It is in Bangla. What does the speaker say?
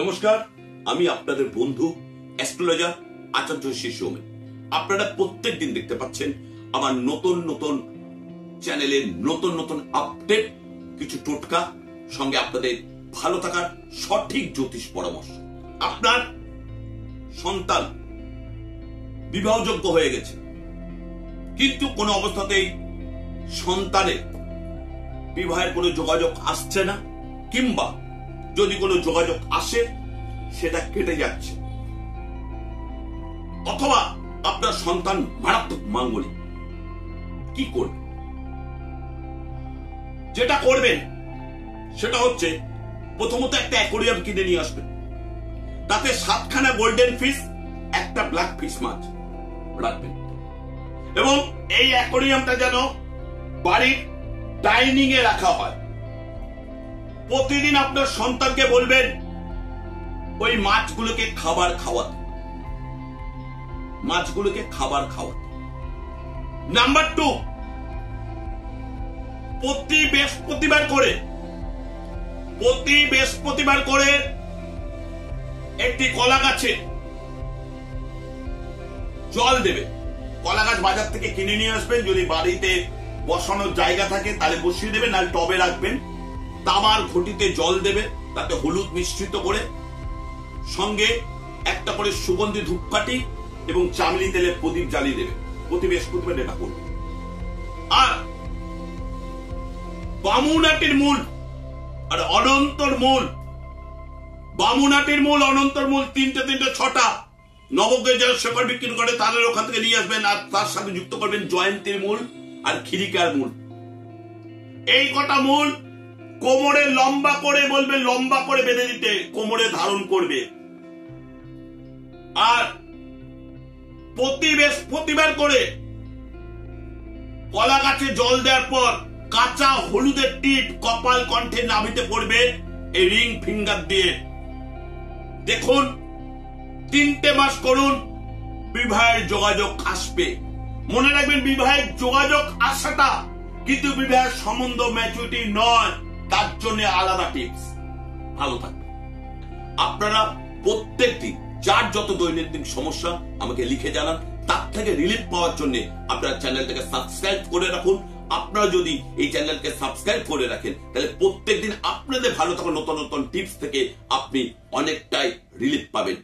নমস্কার, আমি আপনাদের বন্ধু অ্যাস্ট্রোলজার আচার্য শিশোমে। আপনারা প্রত্যেক দিন দেখতে পাচ্ছেন আমার নতুন নতুন চ্যানেলে নতুন নতুন আপডেট, কিছু টোটকা, সঙ্গে আপনাদের ভালো থাকার সঠিক জ্যোতিষ পরামর্শ। আপনার সন্তান বিবাহযোগ্য হয়ে গেছে, কিন্তু কোনো অবস্থাতেই সন্তানের বিবাহের কোনো যোগাযোগ আসছে না, কিংবা যদি কোনো যোগাযোগ আসে সেটা কেটে যাচ্ছে, অথবা আপনার সন্তান মারাত্মক মাঙ্গলিক। কি করবেন? যেটা করবেন সেটা হচ্ছে প্রথমত একটা অ্যাকোয়ারিয়াম কিনে নিয়ে আসবেন, তাতে 7খানা গোল্ডেন ফিশ, একটা ব্ল্যাক ফিশ মাছ রাখবেন, এবং এই অ্যাকোয়ারিয়ামটা যেন বাড়ির ডাইনিং এ রাখা হয়। প্রতিদিন আপনার সন্তানকে বলবেন ওই মাছগুলোকে খাবার খাওয়াতে, মাছগুলোকে খাবার খাওয়াতে। নাম্বার 2, প্রতি বৃহস্পতিবার করে একটি কলা গাছে জল দেবে। কলা গাছ বাজার থেকে কিনে নিয়ে আসবেন, যদি বাড়িতে বসানোর জায়গা থাকে তাহলে বসিয়ে দেবেন, আর টবে রাখবেন। তামার ঘটিতে জল দেবে, তাতে হলুদ মিশ্রিত করে, সঙ্গে একটা করে সুগন্ধি ধূপকাঠি এবং চামেলি তেলের প্রদীপ জ্বালিয়ে দেবে। প্রতি বৃহস্পতিবার এটা করবে। আর বামুনাটির মূল আর অনন্তর মূল, বামুনাটির মূল, অনন্তর মূল, 6টা নবগ্রহে যারা শেকড় বিক্রি করে তাদের ওখান থেকে নিয়ে আসবেন, আর তার সাথে যুক্ত করবেন জয়ন্তীর মূল আর খিরিকার মূল। এই কটা মূল কোমরে লম্বা করে বলবে, লম্বা করে বেঁধে দিতে, কোমরে ধারণ করবে। আর প্রতি বৃহস্পতিবার করে কলা গাছে জল দেওয়ার পর কাঁচা হলুদের টিপ কপাল, কণ্ঠে, নাভিতে পড়বে এই রিং ফিঙ্গার দিয়ে। দেখুন, 3টে মাস করুন, বিবাহের যোগাযোগ আসবে। মনে রাখবেন, বিবাহের যোগাযোগ আসাটা কিন্তু বিবাহের সম্বন্ধ ম্যাচুরিটি নয়, তার জন্য আলাদা টিপস। ভালো থাকবে। আপনারা প্রত্যেকদিন যার যত দৈনন্দিন সমস্যা আমাকে লিখে জানান, তার থেকে রিলিফ পাওয়ার জন্য আপনারা চ্যানেলটাকে সাবস্ক্রাইব করে রাখুন। আপনারা যদি এই চ্যানেলকে সাবস্ক্রাইব করে রাখেন, তাহলে প্রত্যেকদিন আপনাদের ভালো থাকার নতুন নতুন টিপস থেকে আপনি অনেকটাই রিলিফ পাবেন।